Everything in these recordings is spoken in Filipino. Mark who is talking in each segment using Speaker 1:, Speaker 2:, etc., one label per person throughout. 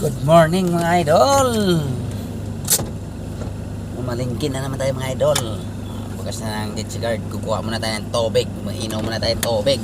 Speaker 1: Good morning mga idol. Umalingkin na naman tayo mga idol. Bukas na ng ditch guard. Kukuha muna tayo ng tubig. Mainom muna tayo ng tubig.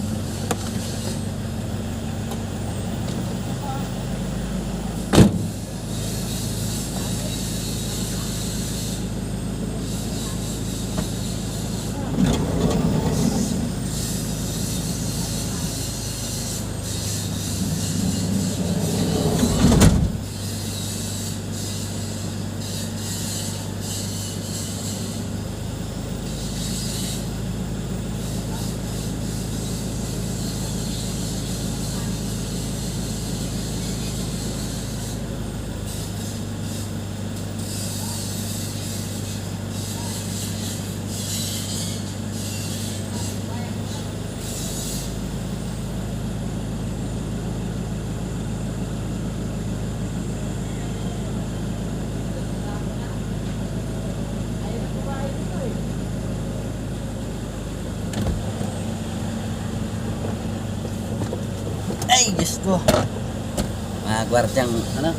Speaker 1: Ay, Diyos ko. Mga gwardyang, ano?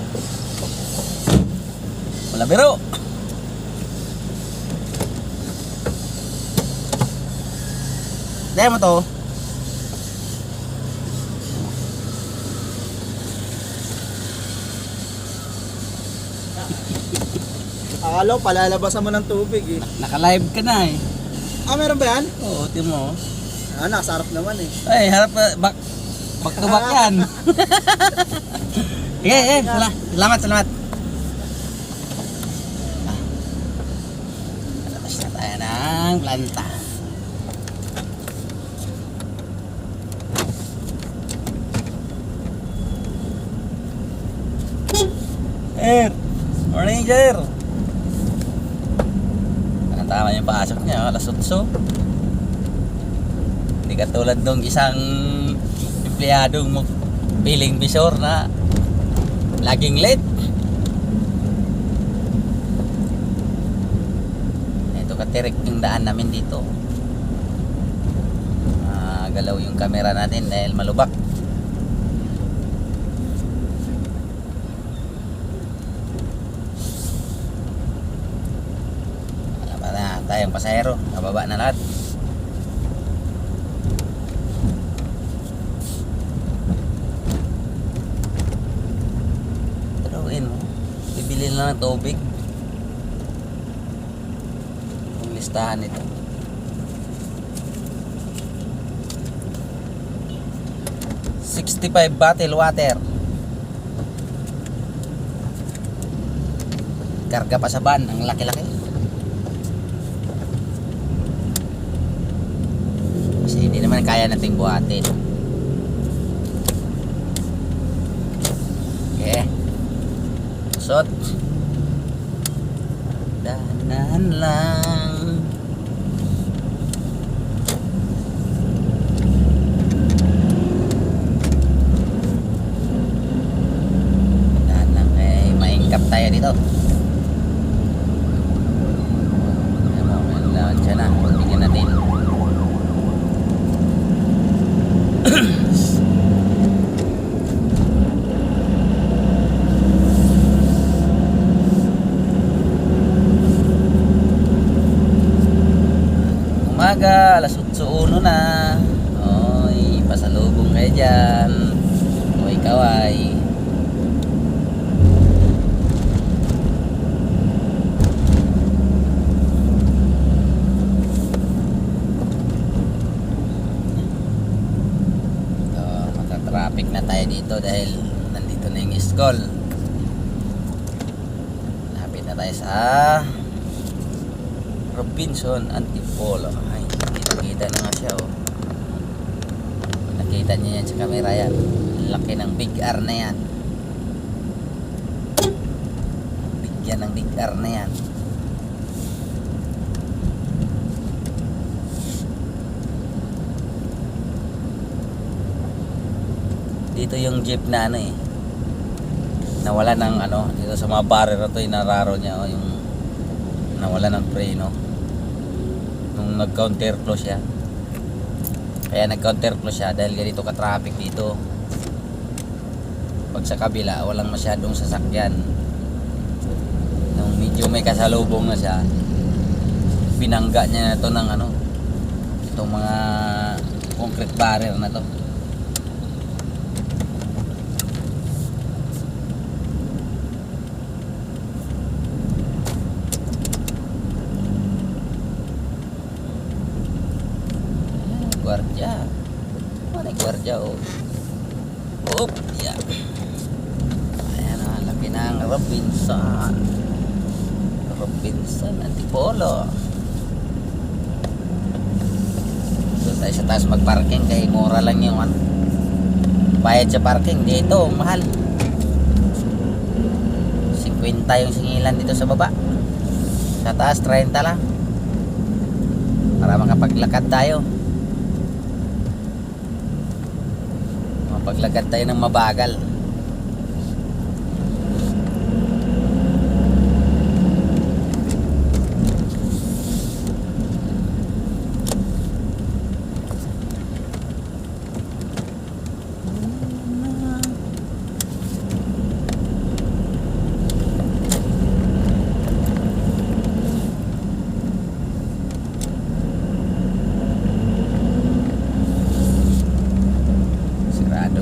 Speaker 1: Wala biro. Dahil mo to.
Speaker 2: Akala ko palalabasan mo ng tubig eh.
Speaker 1: Naka-live ka na eh.
Speaker 2: Ah, meron ba yan?
Speaker 1: Oo, tingin mo.
Speaker 2: Ah, nakasarap naman eh.
Speaker 1: Ay, harap back to back yan. Okay, salamat. Tapos na tayo ng planta. Sir! Morning, sir! Tama yung pasok niya, alas 8. Hindi katulad nung isang empleyadong piling bisor na laging late. Ito katirik yung daan namin dito. Galaw yung camera natin dahil malubak. Wala na tayong pasahero, nababa na lahat. Bibili lang ng tubig. Ang listahan nito. $65 bottle water. Karga pa sa van, ang laki-laki. Kasi hindi naman kaya nating buhatin. Okay. Sot. Dahan lang. Dahan lang eh, maingkap tayo dito. Ayan, siya na. Tingnan natin. Umaga, alas 8:01 na. Oy, pasalubong kayo dyan. Oy, kaway. Matatraffic na tayo dito dahil nandito na yung school. Lapit na tayo sa Robinson Antipolo. Ay, kita na nga siya oh. Nakita niyo yan sa camera yan. Laki ng Big R na yan. Bigyan ng Big R na yan. Dito yung jeep na ano eh. Nawala ng ano, dito sa mga barrier na to, inararo niya oh, yung nawala ng preno. Nung nag-counterflow siya. Kaya nag-counterflow siya dahil ganito ka-traffic dito. Pag sa kabila, walang masyadong sasakyan. Nung medyo may kasalubong na siya, binangga niya na to ng ano, itong mga concrete barrier na to. Gwardiya. Ano yung gwardiya, oh. Oop, yeah. Ayan na, laki ng Robinson. Robinson Antipolo. Doon tayo sa taas magparking kay mura lang yung ano. Bayad sa parking dito, mahal. 50 yung singilan dito sa baba. Sa taas 30 lang. Para makapaglakad tayo. Mapaglakad tayo ng mabagal.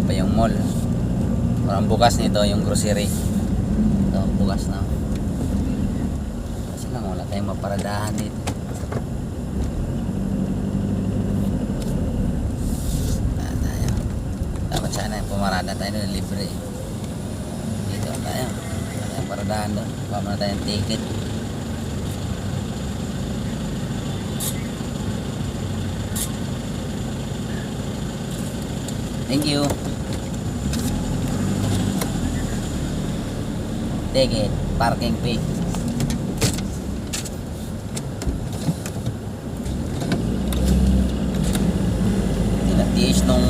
Speaker 1: Pa yung mall. Parang bukas nito yung grocery. Ito, bukas na. Kasi lang wala tayong maparadahan dito. Tayo. Dapat sana yung pumarada tayo na libre. Dito tayo. Wala tayong paradahan doon. Kuha muna tayong ticket. Thank you. Ticket, parking fee. Tinatiis nung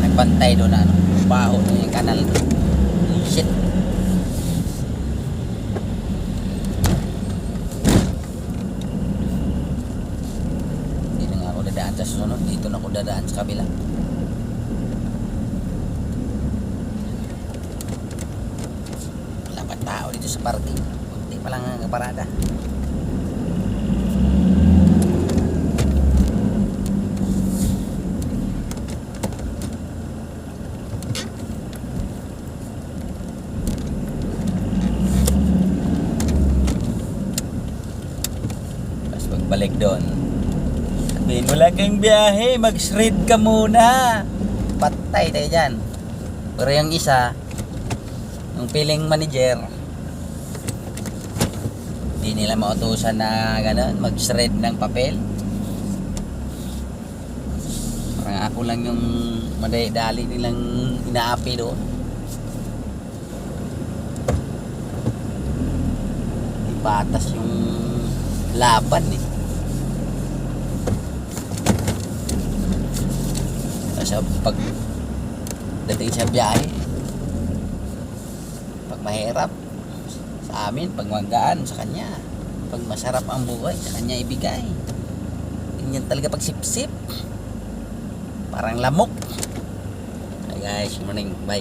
Speaker 1: nagbantay doon na ano, baho nung yung kanal. Shit. Hindi na nga ako dadaan sa susunod. Dito na ako dadaan sa kabila. Tao dito sa parking. Kunti pa lang ang parada. Tapos pagbalik doon, sabihin, wala kang biyahe, mag-shred ka muna. Patay tayo dyan. Pero yung isa, yung piling manager, hindi nila mautusan na gano'n, mag-shred ng papel. Parang ako lang yung madali nilang inaapi doon. Ipatas yung laban eh. Kasi pag dating sa biyahe, pag mahirap sa amin, pag magaan sa kanya, pag masarap ang buhay sa kanya ibigay. Ganyan talaga pag sip-sip, parang lamok. Hey guys, good morning, bye.